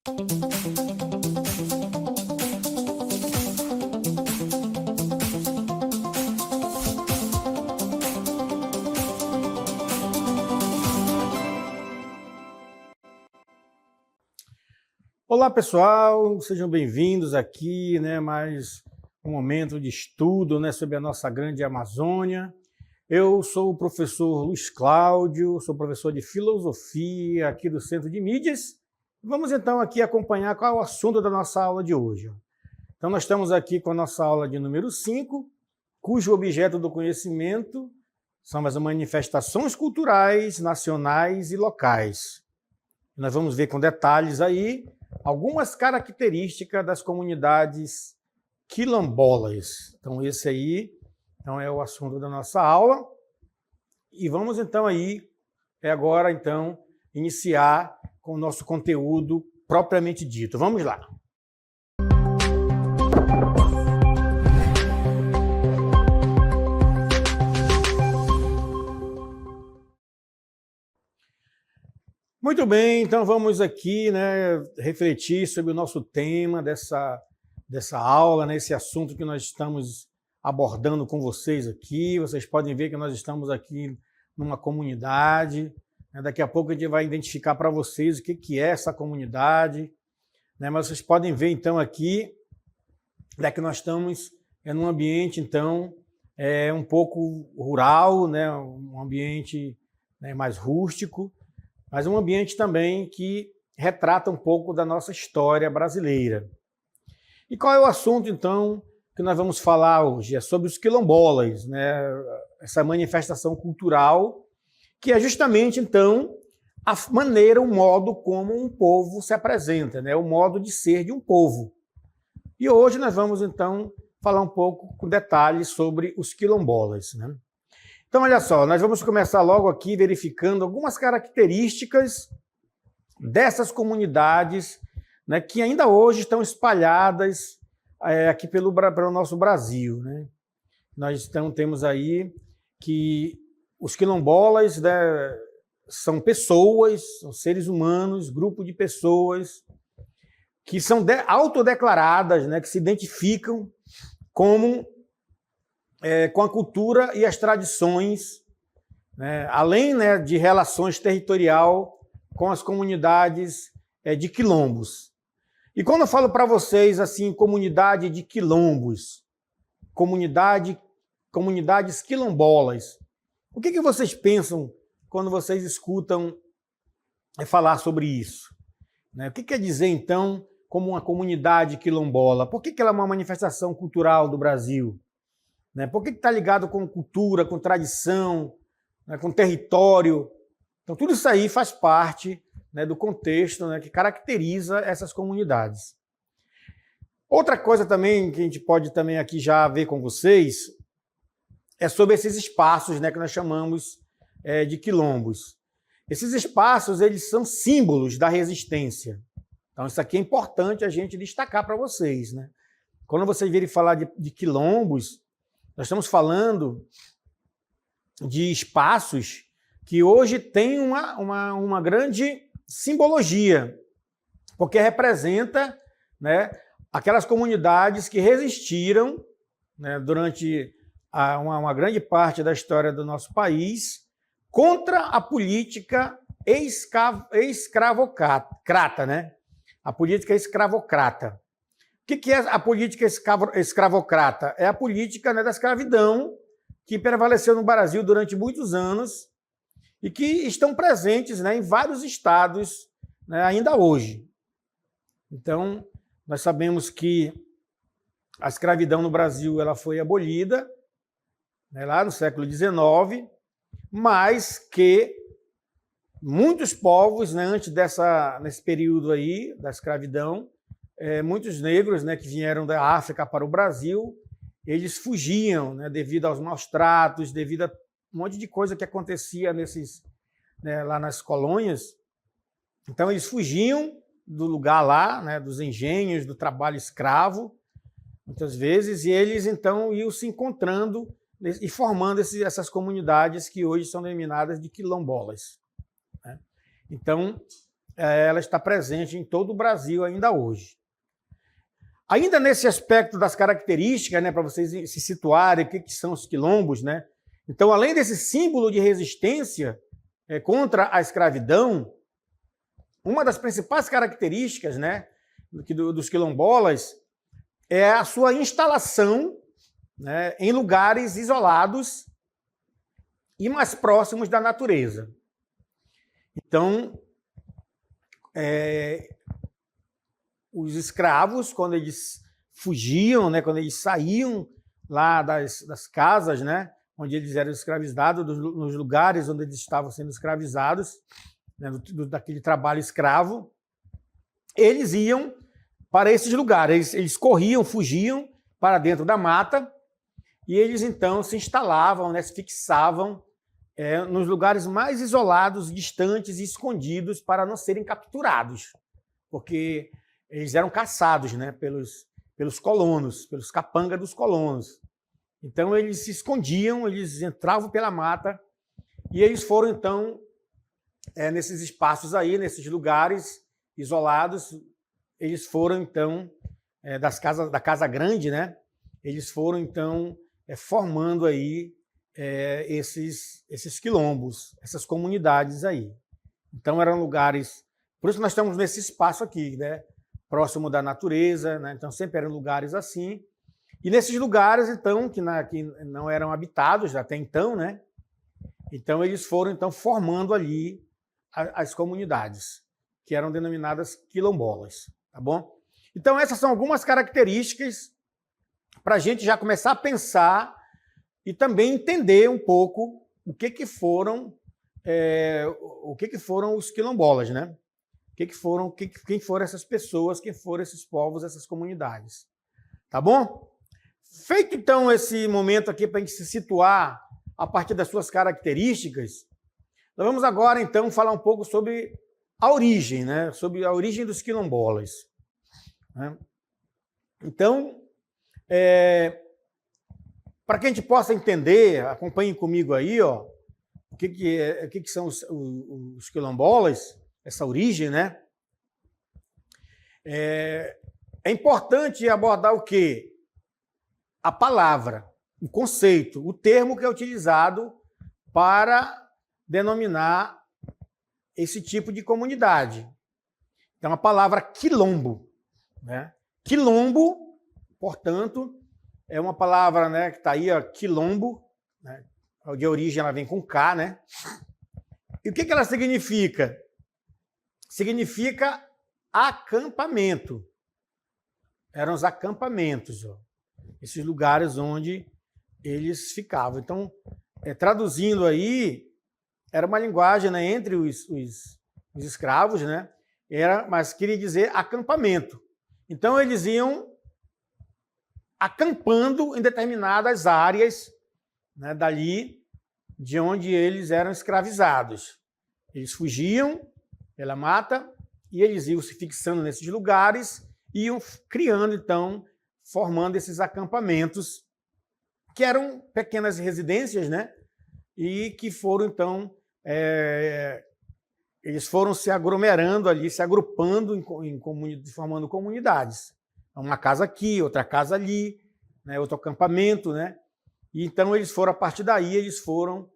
Olá pessoal, sejam bem-vindos aqui, mais um momento de estudo, sobre a nossa grande Amazônia. Eu sou o professor Luiz Cláudio, sou professor de filosofia aqui do Centro de Mídias. Vamos então aqui acompanhar qual é o assunto da nossa aula de hoje. Então nós estamos aqui com a nossa aula de número 5, cujo objeto do conhecimento são as manifestações culturais nacionais e locais. Nós vamos ver com detalhes aí algumas características das comunidades quilombolas. Então esse aí é o assunto da nossa aula. E vamos então aí agora então iniciar com o nosso conteúdo propriamente dito. Vamos lá. Muito bem, então vamos aqui refletir sobre o nosso tema dessa aula, esse assunto que nós estamos abordando com vocês aqui. Vocês podem ver que nós estamos aqui numa comunidade. Daqui a pouco a gente vai identificar para vocês o que é essa comunidade. Mas vocês podem ver então aqui que nós estamos num ambiente então um pouco rural, um ambiente mais rústico, mas um ambiente também que retrata um pouco da nossa história brasileira. E qual é o assunto, então, que nós vamos falar hoje? É sobre os quilombolas, essa manifestação cultural, que é justamente, então, a maneira, o modo como um povo se apresenta, o modo de ser de um povo. E hoje nós vamos, então, falar um pouco com detalhes sobre os quilombolas. Então, olha só, nós vamos começar logo aqui verificando algumas características dessas comunidades que ainda hoje estão espalhadas aqui pelo nosso Brasil. Nós temos aí que os quilombolas são pessoas, são seres humanos, grupo de pessoas que são autodeclaradas, que se identificam com a cultura e as tradições, além de relações territorial com as comunidades de quilombos. E quando eu falo para vocês assim, comunidade de quilombos, comunidades quilombolas, o que vocês pensam quando vocês escutam falar sobre isso? O que quer dizer, então, como uma comunidade quilombola? Por que ela é uma manifestação cultural do Brasil? Por que está ligado com cultura, com tradição, com território? Então, tudo isso aí faz parte do contexto que caracteriza essas comunidades. Outra coisa também que a gente pode também aqui já ver com vocês é sobre esses espaços que nós chamamos de quilombos. Esses espaços eles são símbolos da resistência. Então, isso aqui é importante a gente destacar para vocês. Quando vocês virem falar de quilombos, nós estamos falando de espaços que hoje têm uma grande simbologia, porque representa aquelas comunidades que resistiram durante uma grande parte da história do nosso país contra a política escravocrata, a política escravocrata. O que é a política escravocrata? É a política da escravidão que prevaleceu no Brasil durante muitos anos e que estão presentes em vários estados ainda hoje. Então, nós sabemos que a escravidão no Brasil ela foi abolida lá no século XIX, mas que muitos povos, antes nesse período aí da escravidão, muitos negros que vieram da África para o Brasil, eles fugiam devido aos maus tratos, devido a um monte de coisa que acontecia lá nas colônias. Então, eles fugiam do lugar lá, dos engenhos, do trabalho escravo, muitas vezes, e eles, então, iam se encontrando e formando essas comunidades que hoje são denominadas de quilombolas. Então, ela está presente em todo o Brasil ainda hoje. Ainda nesse aspecto das características, né, para vocês se situarem, o que são os quilombos, né? Então, além desse símbolo de resistência contra a escravidão, uma das principais características, né, dos quilombolas é a sua instalação, né, em lugares isolados e mais próximos da natureza. Então, os escravos, quando eles fugiam, né, quando eles saíam lá das casas, né, onde eles eram escravizados, nos lugares onde eles estavam sendo escravizados, né, daquele trabalho escravo, eles iam para esses lugares, eles corriam, fugiam para dentro da mata e eles então se instalavam, né, se fixavam nos lugares mais isolados, distantes e escondidos para não serem capturados, porque eles eram caçados, né, pelos colonos, pelos capangas dos colonos. Então eles se escondiam, eles entravam pela mata e eles foram então nesses espaços aí, nesses lugares isolados, eles foram então da Casa Grande, né? Eles foram então formando aí esses quilombos, essas comunidades aí. Então eram lugares, por isso nós estamos nesse espaço aqui, né? Próximo da natureza, né? Então sempre eram lugares assim. E nesses lugares então que não eram habitados até então, né? Então eles foram então formando ali as comunidades, que eram denominadas quilombolas, tá bom? Então essas são algumas características para a gente já começar a pensar e também entender um pouco quem foram os quilombolas, né? Quem foram essas pessoas, quem foram esses povos, essas comunidades, tá bom? Feito então esse momento aqui para a gente se situar a partir das suas características, nós vamos agora então falar um pouco sobre a origem, né? Sobre a origem dos quilombolas, né? Então, para que a gente possa entender, acompanhem comigo aí, ó, o que são os quilombolas, essa origem, né? É importante abordar o quê? A palavra, o conceito, o termo que é utilizado para denominar esse tipo de comunidade. Então, a palavra quilombo, né? Quilombo, portanto, é uma palavra, né, que está aí, ó, quilombo, né? De origem ela vem com K, né? E o que ela significa? Significa acampamento. Eram os acampamentos, ó, esses lugares onde eles ficavam. Então, traduzindo aí, era uma linguagem, né, entre os escravos, né? Mas queria dizer acampamento. Então, eles iam acampando em determinadas áreas, né, dali de onde eles eram escravizados. Eles fugiam pela mata e eles iam se fixando nesses lugares e iam criando, então, formando esses acampamentos, que eram pequenas residências, né? E que foram, então, eles foram se aglomerando ali, se agrupando formando comunidades. Uma casa aqui, outra casa ali, né? Outro acampamento, né? E então eles foram, a partir daí, eles foram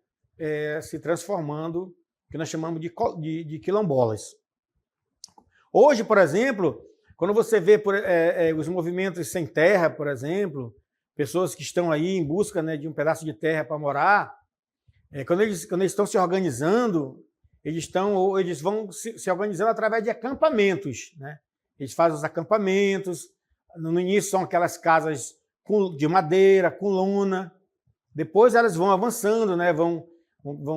se transformando, que nós chamamos de quilombolas. Hoje, por exemplo, quando você vê os movimentos sem terra, por exemplo, pessoas que estão aí em busca, né, de um pedaço de terra para morar, quando eles estão se organizando, eles vão se organizando através de acampamentos, né? Eles fazem os acampamentos, no início são aquelas casas de madeira, com lona, depois elas vão avançando, né? Vão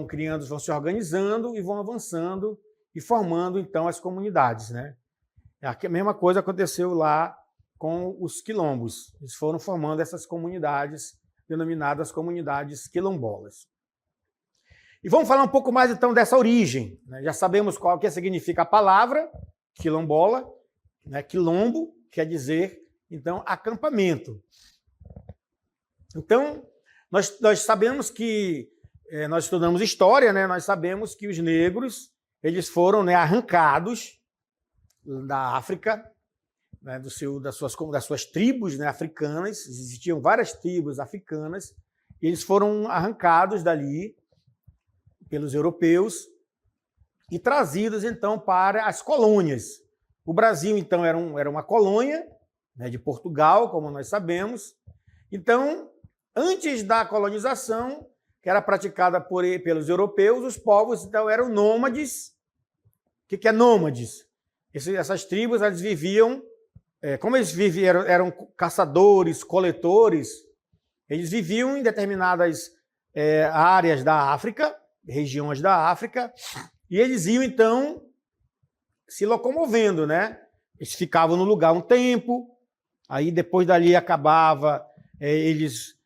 criando, vão se organizando e vão avançando e formando, então, as comunidades, né? A mesma coisa aconteceu lá com os quilombos. Eles foram formando essas comunidades, denominadas comunidades quilombolas. E vamos falar um pouco mais, então, dessa origem, né? Já sabemos qual que significa a palavra, quilombola, né? Quilombo quer dizer, então, acampamento. Então, nós sabemos que, nós estudamos história, né? Nós sabemos que os negros, eles foram, né, arrancados da África, né, das suas tribos, né, africanas. Existiam várias tribos africanas, e eles foram arrancados dali pelos europeus e trazidos, então, para as colônias. O Brasil, então, era uma colônia, né, de Portugal, como nós sabemos. Então, antes da colonização, que era praticada pelos europeus, os povos, então, eram nômades. O que é nômades? Essas tribos, elas viviam, como eles viviam, eram caçadores, coletores, eles viviam em determinadas áreas da África, regiões da África, e eles iam, então, se locomovendo, né? Eles ficavam no lugar um tempo, aí depois dali acabava, eles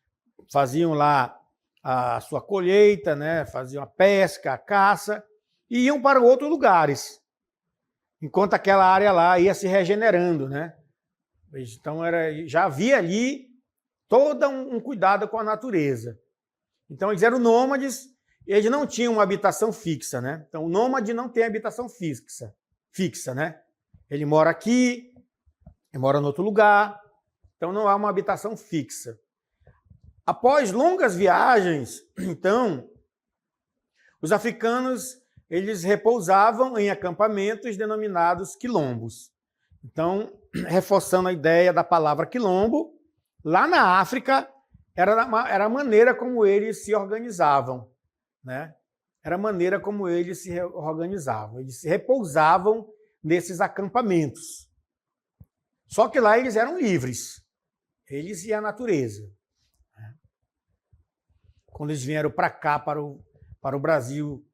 faziam lá a sua colheita, né? Faziam a pesca, a caça, e iam para outros lugares, enquanto aquela área lá ia se regenerando, né? Então já havia ali todo um cuidado com a natureza. Então eles eram nômades, eles não tinham uma habitação fixa, né? Então o nômade não tem habitação fixa, né? Ele mora aqui, ele mora em outro lugar, então não há uma habitação fixa. Após longas viagens, então, os africanos, eles repousavam em acampamentos denominados quilombos. Então, reforçando a ideia da palavra quilombo, lá na África era a maneira como eles se organizavam, né? Era a maneira como eles se organizavam. Eles se repousavam nesses acampamentos. Só que lá eles eram livres, eles e a natureza. Quando eles vieram para cá, para o Brasil,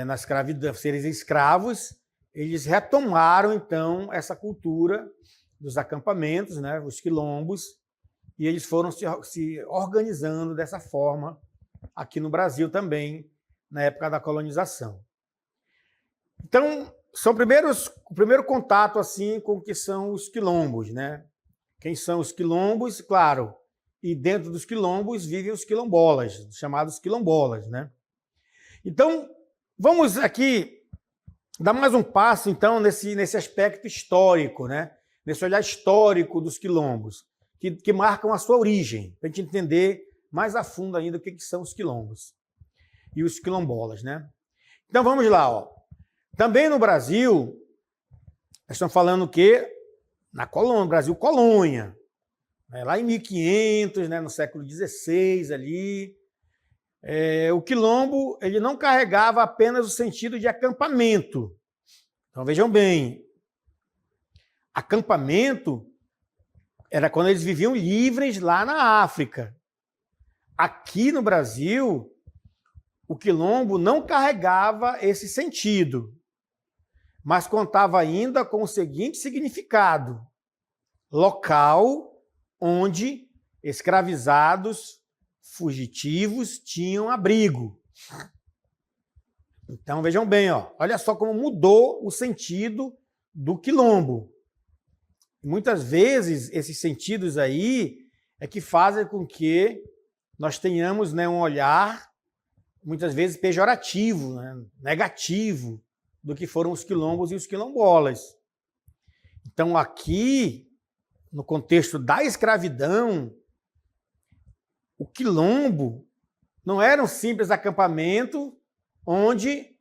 na escravidão, serem escravos, eles retomaram, então, essa cultura dos acampamentos, né, os quilombos, e eles foram se organizando dessa forma aqui no Brasil também, na época da colonização. Então, são o primeiro contato assim com o que são os quilombos, né? Quem são os quilombos? Claro, e dentro dos quilombos vivem os quilombolas, chamados quilombolas, né? Então, vamos aqui dar mais um passo, então, nesse aspecto histórico, né? Nesse olhar histórico dos quilombos, que marcam a sua origem, para a gente entender mais a fundo ainda o que são os quilombos e os quilombolas, né? Então, vamos lá, ó. Também no Brasil, nós estamos falando o quê? Na colônia, Brasil colônia. Lá em 1500, né, no século XVI, ali, o quilombo ele não carregava apenas o sentido de acampamento. Então, vejam bem, acampamento era quando eles viviam livres lá na África. Aqui no Brasil, o quilombo não carregava esse sentido, mas contava ainda com o seguinte significado: local onde escravizados fugitivos tinham abrigo. Então, vejam bem, ó, olha só como mudou o sentido do quilombo. Muitas vezes, esses sentidos aí é que fazem com que nós tenhamos, né, um olhar, muitas vezes, pejorativo, né, negativo, do que foram os quilombos e os quilombolas. Então, aqui, no contexto da escravidão, o quilombo não era um simples acampamento onde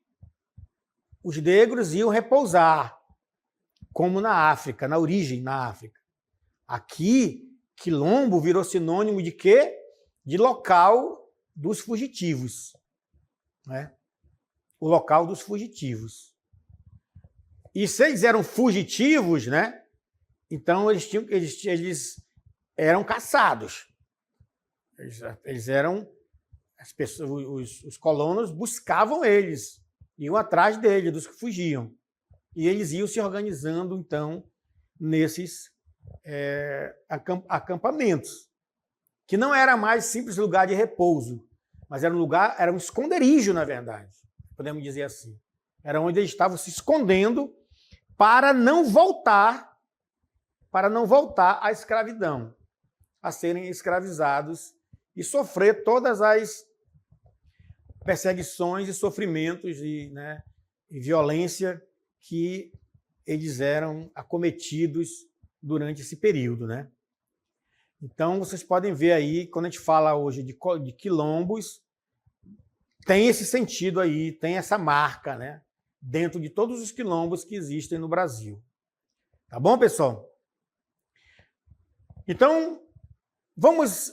os negros iam repousar, como na África, na origem, na África. Aqui, quilombo virou sinônimo de quê? De local dos fugitivos, né? O local dos fugitivos. E se eles eram fugitivos, né? Então eles eram caçados. Eles eram as pessoas, os colonos buscavam eles, iam atrás deles, dos que fugiam. E eles iam se organizando, então, nesses acampamentos, que não era mais simples lugar de repouso, mas era um esconderijo, na verdade, podemos dizer assim. Era onde eles estavam se escondendo para não voltar à escravidão, a serem escravizados e sofrer todas as perseguições e sofrimentos, né, e violência que eles eram acometidos durante esse período, né? Então, vocês podem ver aí, quando a gente fala hoje de quilombos, tem esse sentido aí, tem essa marca, né? Dentro de todos os quilombos que existem no Brasil. Tá bom, pessoal? Então, vamos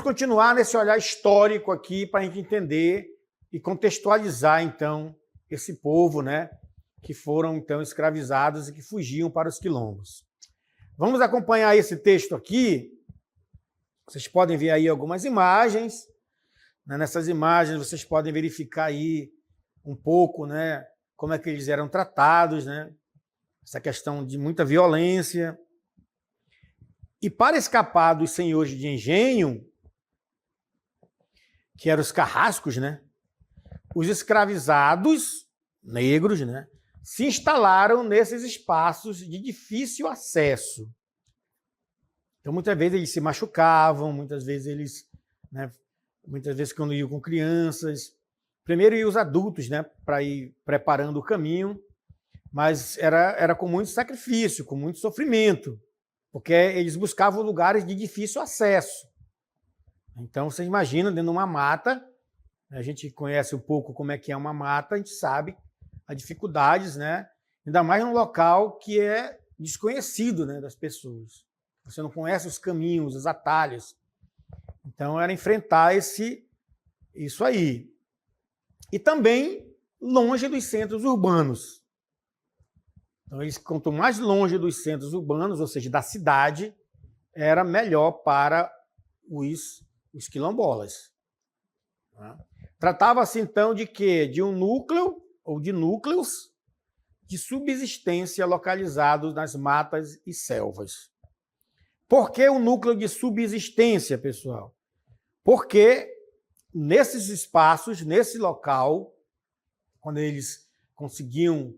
continuar nesse olhar histórico aqui para a gente entender e contextualizar, então, esse povo, né? Que foram, então, escravizados e que fugiam para os quilombos. Vamos acompanhar esse texto aqui. Vocês podem ver aí algumas imagens. Nessas imagens vocês podem verificar aí um pouco, né, como é que eles eram tratados, né? Essa questão de muita violência. E para escapar dos senhores de engenho, que eram os carrascos, né? Os escravizados negros, né, se instalaram nesses espaços de difícil acesso. Então, muitas vezes eles se machucavam, muitas vezes eles, né, muitas vezes quando iam com crianças, primeiro iam os adultos, né, para ir preparando o caminho, mas era com muito sacrifício, com muito sofrimento, porque eles buscavam lugares de difícil acesso. Então, você imagina, dentro de uma mata, a gente conhece um pouco como é que é uma mata, a gente sabe as dificuldades, né? Ainda mais num local que é desconhecido, né, das pessoas. Você não conhece os caminhos, os atalhos. Então, era enfrentar isso aí. E também longe dos centros urbanos. Então, quanto mais longe dos centros urbanos, ou seja, da cidade, era melhor para os quilombolas. Tratava-se, então, de quê? De um núcleo ou de núcleos de subsistência localizados nas matas e selvas. Por que o núcleo de subsistência, pessoal? Porque nesses espaços, nesse local, quando eles conseguiam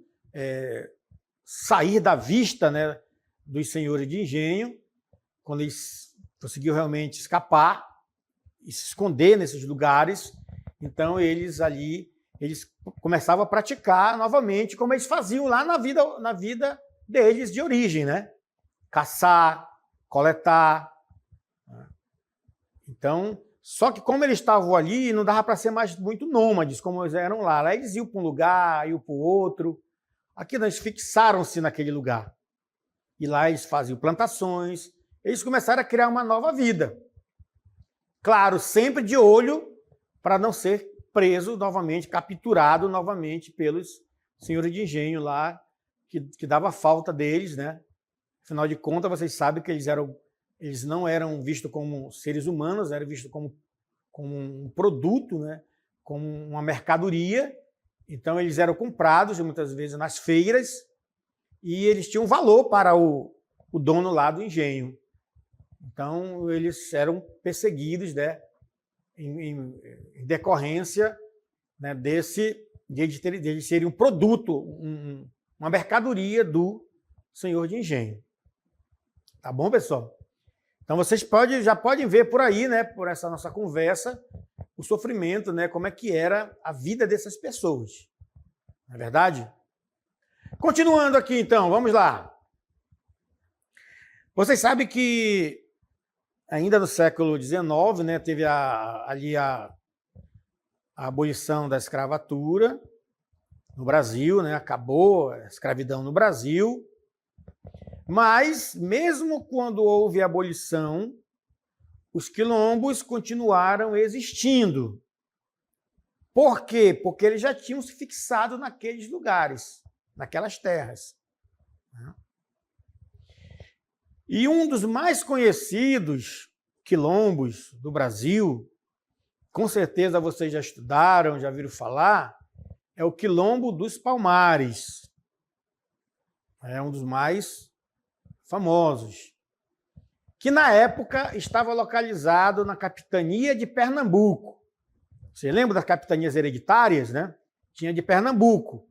sair da vista, né, dos senhores de engenho, quando eles conseguiam realmente escapar e se esconder nesses lugares, então eles começavam a praticar novamente como eles faziam lá na vida deles de origem, né? Caçar, coletar. Então, só que como eles estavam ali, não dava para ser mais muito nômades, como eles eram lá. Lá eles iam para um lugar, iam para o outro. Aqui eles fixaram-se naquele lugar. E lá eles faziam plantações. Eles começaram a criar uma nova vida. Claro, sempre de olho para não ser preso novamente, capturado novamente pelos senhores de engenho lá, que dava falta deles, né? Afinal de contas, vocês sabem que eles não eram vistos como seres humanos, eram vistos como um produto, né? Como uma mercadoria. Então, eles eram comprados, muitas vezes, nas feiras, e eles tinham valor para o dono lá do engenho. Então, eles eram perseguidos, né? Em decorrência, né, de eles serem um produto, uma mercadoria do senhor de engenho. Tá bom, pessoal? Então, vocês já podem ver por aí, né, por essa nossa conversa, o sofrimento, né, como é que era a vida dessas pessoas. Não é verdade? Continuando aqui, então, vamos lá. Vocês sabem que ainda no século XIX, né, teve ali a abolição da escravatura no Brasil, né, acabou a escravidão no Brasil. Mas, mesmo quando houve a abolição, os quilombos continuaram existindo. Por quê? Porque eles já tinham se fixado naqueles lugares, naquelas terras. E um dos mais conhecidos quilombos do Brasil, com certeza vocês já estudaram, já viram falar, é o Quilombo dos Palmares. É um dos mais famosos, que na época estava localizado na capitania de Pernambuco. Você lembra das capitanias hereditárias, né? Tinha de Pernambuco.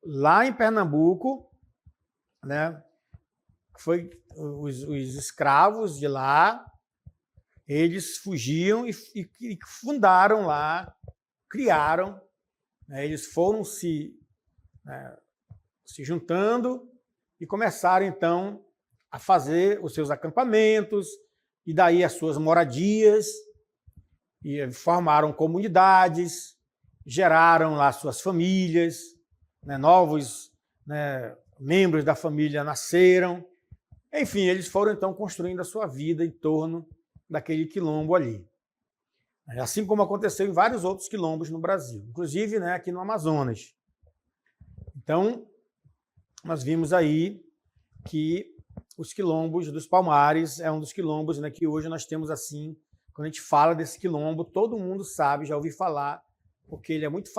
Lá em Pernambuco, né, foi os escravos de lá, eles fugiam e fundaram lá, criaram, Eles foram se juntando e começaram, então, a fazer os seus acampamentos, e daí as suas moradias, e formaram comunidades, geraram lá suas famílias, novos membros da família nasceram. Enfim, eles foram, então, construindo a sua vida em torno daquele quilombo ali. Assim como aconteceu em vários outros quilombos no Brasil, inclusive aqui no Amazonas. Então, nós vimos aí que os quilombos dos Palmares é um dos quilombos que hoje nós temos assim, quando a gente fala desse quilombo, todo mundo sabe, já ouviu falar, porque ele é muito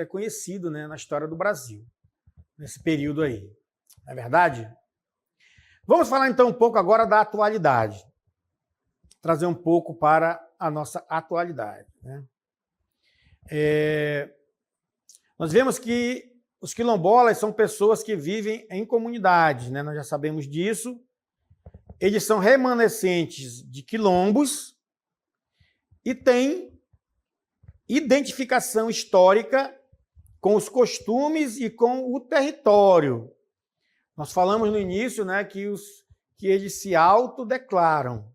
conhecido na história do Brasil, nesse período aí. Não é verdade? Vamos falar então um pouco agora da atualidade. Trazer um pouco para a nossa atualidade. Nós vemos que os quilombolas são pessoas que vivem em comunidades, nós já sabemos disso. Eles são remanescentes de quilombos e têm identificação histórica com os costumes e com o território. Nós falamos no início que eles se autodeclaram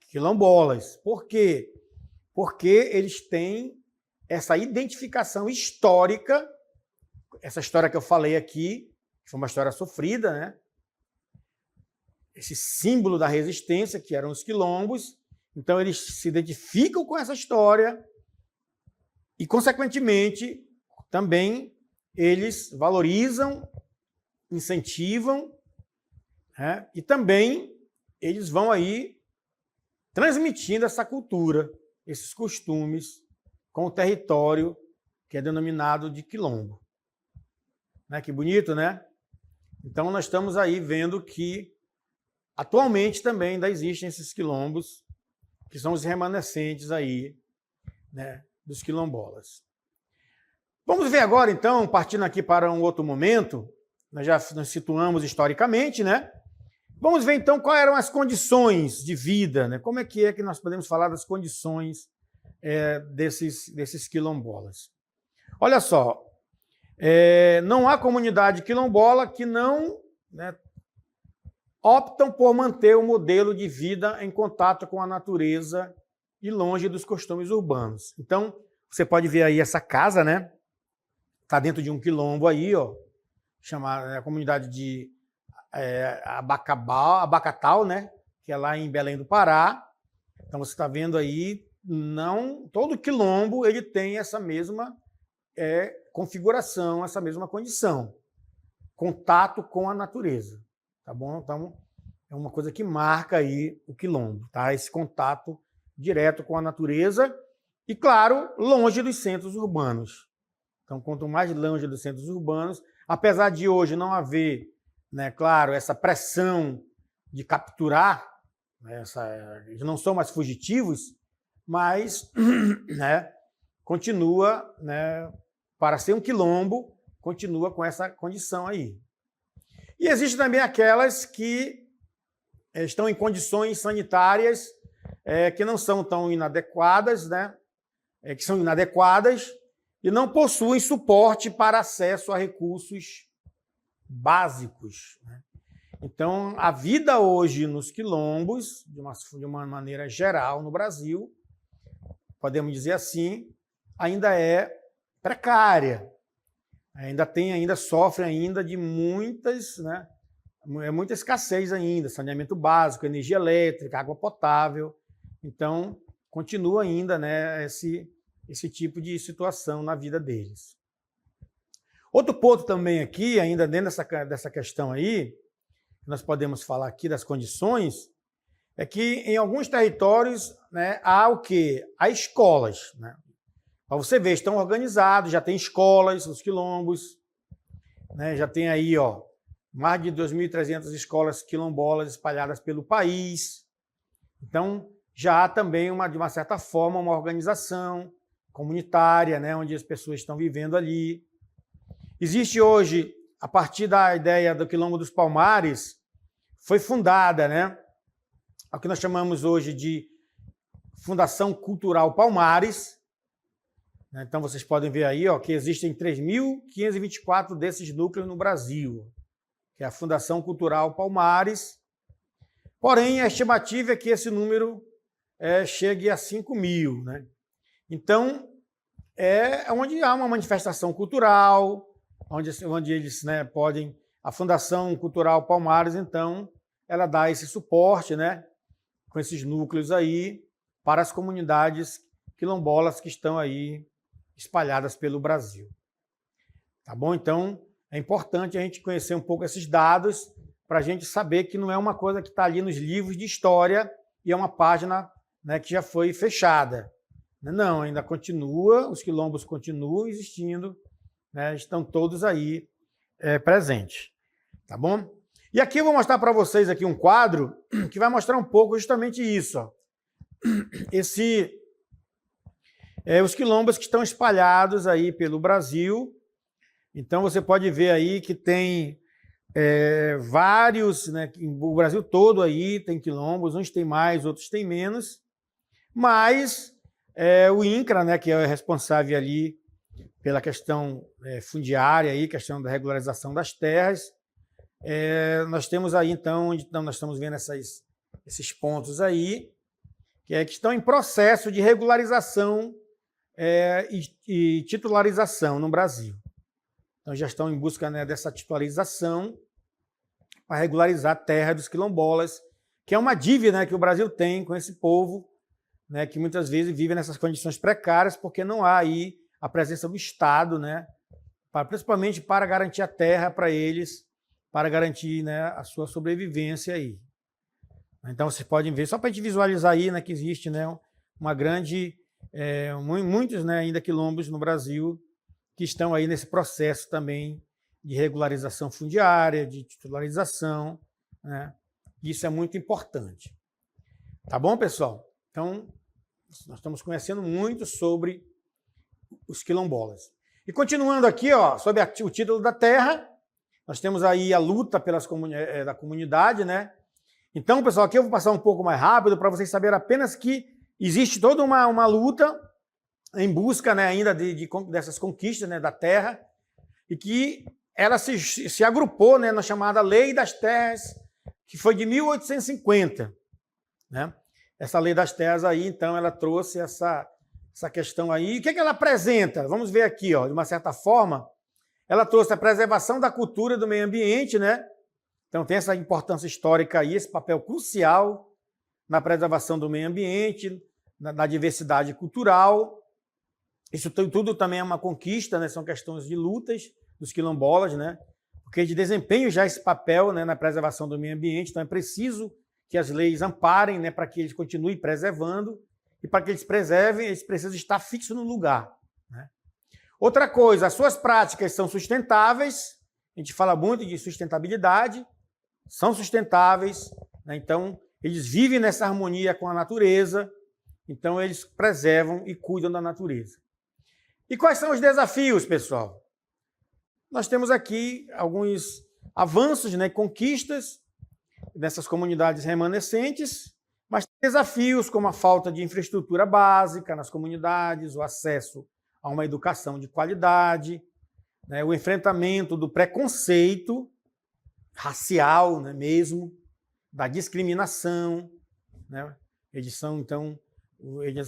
quilombolas. Por quê? Porque eles têm essa identificação histórica, essa história que eu falei aqui, que foi uma história sofrida, esse símbolo da resistência, que eram os quilombos. Então, eles se identificam com essa história e, consequentemente, também eles valorizam, incentivam, e também eles vão aí transmitindo essa cultura, esses costumes, com o território que é denominado de quilombo. Que bonito, né? Então, nós estamos aí vendo que, atualmente, também ainda existem esses quilombos, que são os remanescentes aí, dos quilombolas. Vamos ver agora, então, partindo aqui para um outro momento, nós situamos historicamente, Vamos ver, então, quais eram as condições de vida, como é que nós podemos falar das condições desses quilombolas. Olha só, não há comunidade quilombola que não optam por manter o modelo de vida em contato com a natureza e longe dos costumes urbanos. Então, você pode ver aí essa casa, está dentro de um quilombo aí, chamada a comunidade de Abacatal, que é lá em Belém do Pará. Então, você está vendo aí, todo quilombo ele tem essa mesma configuração, essa mesma condição. Contato com a natureza. Tá bom? Então, é uma coisa que marca aí o quilombo, tá? Esse contato direto com a natureza e, claro, longe dos centros urbanos. Então, quanto mais longe dos centros urbanos, apesar de hoje não haver, claro, essa pressão de capturar, eles não são mais fugitivos, mas continua, para ser um quilombo, continua com essa condição aí. E existem também aquelas que estão em condições sanitárias que não são tão inadequadas, que são inadequadas e não possuem suporte para acesso a recursos básicos. Então, a vida hoje nos quilombos, de uma maneira geral no Brasil, podemos dizer assim, ainda é precária. Ainda sofre ainda de muitas, muita escassez ainda, saneamento básico, energia elétrica, água potável. Então, continua ainda esse tipo de situação na vida deles. Outro ponto também aqui, ainda dentro dessa questão aí, que nós podemos falar aqui das condições, é que em alguns territórios há o quê? Há escolas. Para você ver, estão organizados, já tem escolas, os quilombos, já tem aí mais de 2.300 escolas quilombolas espalhadas pelo país. Então, já há também, de uma certa forma, uma organização comunitária, onde as pessoas estão vivendo ali. Existe hoje, a partir da ideia do Quilombo dos Palmares, foi fundada o que nós chamamos hoje de Fundação Cultural Palmares, Então, vocês podem ver aí que existem 3.524 desses núcleos no Brasil, que é a Fundação Cultural Palmares. Porém, a estimativa é que esse número chegue a 5.000. Né? Então, é onde há uma manifestação cultural, onde eles podem... A Fundação Cultural Palmares, então, ela dá esse suporte, né, com esses núcleos aí, para as comunidades quilombolas que estão aí espalhadas pelo Brasil. Tá bom? Então, é importante a gente conhecer um pouco esses dados para a gente saber que não é uma coisa que está ali nos livros de história e é uma página, né, que já foi fechada. Não, ainda continua, os quilombos continuam existindo, né, estão todos aí presentes. Tá bom? E aqui eu vou mostrar para vocês aqui um quadro que vai mostrar um pouco justamente isso. Ó. Os quilombos que estão espalhados aí pelo Brasil. Então você pode ver aí que tem vários, né, o Brasil todo aí tem quilombos, uns tem mais, outros tem menos, mas o INCRA, né, que é o responsável ali pela questão fundiária, aí, questão da regularização das terras, nós temos aí, então, nós estamos vendo esses pontos aí, que estão em processo de regularização e titularização no Brasil. Então, já estão em busca, né, dessa titularização para regularizar a terra dos quilombolas, que é uma dívida, né, que o Brasil tem com esse povo, né, que muitas vezes vive nessas condições precárias, porque não há aí a presença do Estado, né, principalmente para garantir a terra para eles, para garantir, né, a sua sobrevivência aí. Então, vocês podem ver, só para a gente visualizar aí, né, que existe, né, uma grande, muitos, né, ainda quilombos no Brasil que estão aí nesse processo também de regularização fundiária, de titularização, né? Isso é muito importante. Tá bom, pessoal? Então, nós estamos conhecendo muito sobre os quilombolas. E continuando aqui, sobre o título da terra, nós temos aí a luta da comunidade, né? Então, pessoal, aqui eu vou passar um pouco mais rápido para vocês saberem apenas que existe toda uma luta em busca, né, ainda dessas conquistas, né, da terra, e que ela se agrupou, né, na chamada Lei das Terras, que foi de 1850. Né? Essa Lei das Terras aí, então, ela trouxe essa questão aí. E o que ela apresenta? Vamos ver aqui, de uma certa forma, ela trouxe a preservação da cultura e do meio ambiente, né? Então tem essa importância histórica aí, esse papel crucial na preservação do meio ambiente, na diversidade cultural. Isso tudo também é uma conquista, né? São questões de lutas dos quilombolas, né? Porque eles desempenham já esse papel, né, na preservação do meio ambiente, então é preciso que as leis amparem, né, para que eles continuem preservando, e para que eles preservem, eles precisam estar fixos no lugar. Né? Outra coisa, as suas práticas são sustentáveis, a gente fala muito de sustentabilidade, são sustentáveis, né? Então eles vivem nessa harmonia com a natureza, então eles preservam e cuidam da natureza. E quais são os desafios, pessoal? Nós temos aqui alguns avanços, né, conquistas dessas comunidades remanescentes, mas desafios como a falta de infraestrutura básica nas comunidades, o acesso a uma educação de qualidade, né, o enfrentamento do preconceito racial, né, mesmo, da discriminação. Né? Eles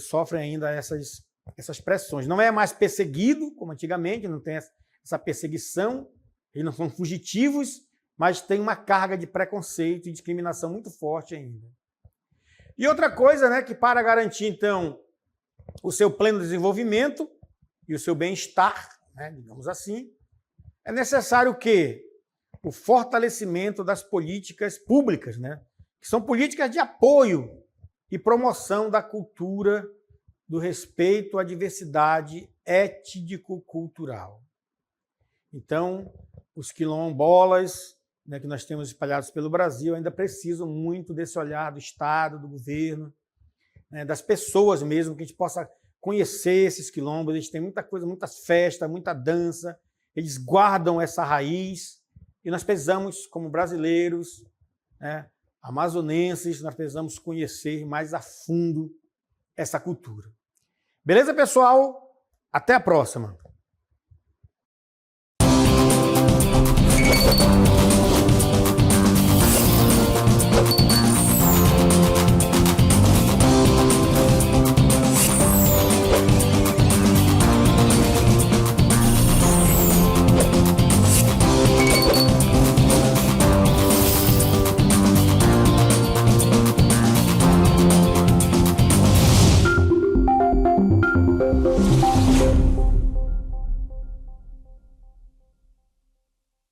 sofrem ainda essas pressões. Não é mais perseguido, como antigamente, não tem essa perseguição, eles não são fugitivos, mas tem uma carga de preconceito e discriminação muito forte ainda. E outra coisa, né, que para garantir, então, o seu pleno desenvolvimento e o seu bem-estar, né, digamos assim, é necessário o quê? O fortalecimento das políticas públicas, né, que são políticas de apoio e promoção da cultura, do respeito à diversidade étnico-cultural. Então, os quilombolas, né, que nós temos espalhados pelo Brasil, ainda precisam muito desse olhar do Estado, do governo, né, das pessoas mesmo, que a gente possa conhecer esses quilombos. Eles têm muita coisa, muitas festas, muita dança, eles guardam essa raiz, e nós precisamos, como brasileiros, né, amazonenses, nós precisamos conhecer mais a fundo essa cultura. Beleza, pessoal? Até a próxima!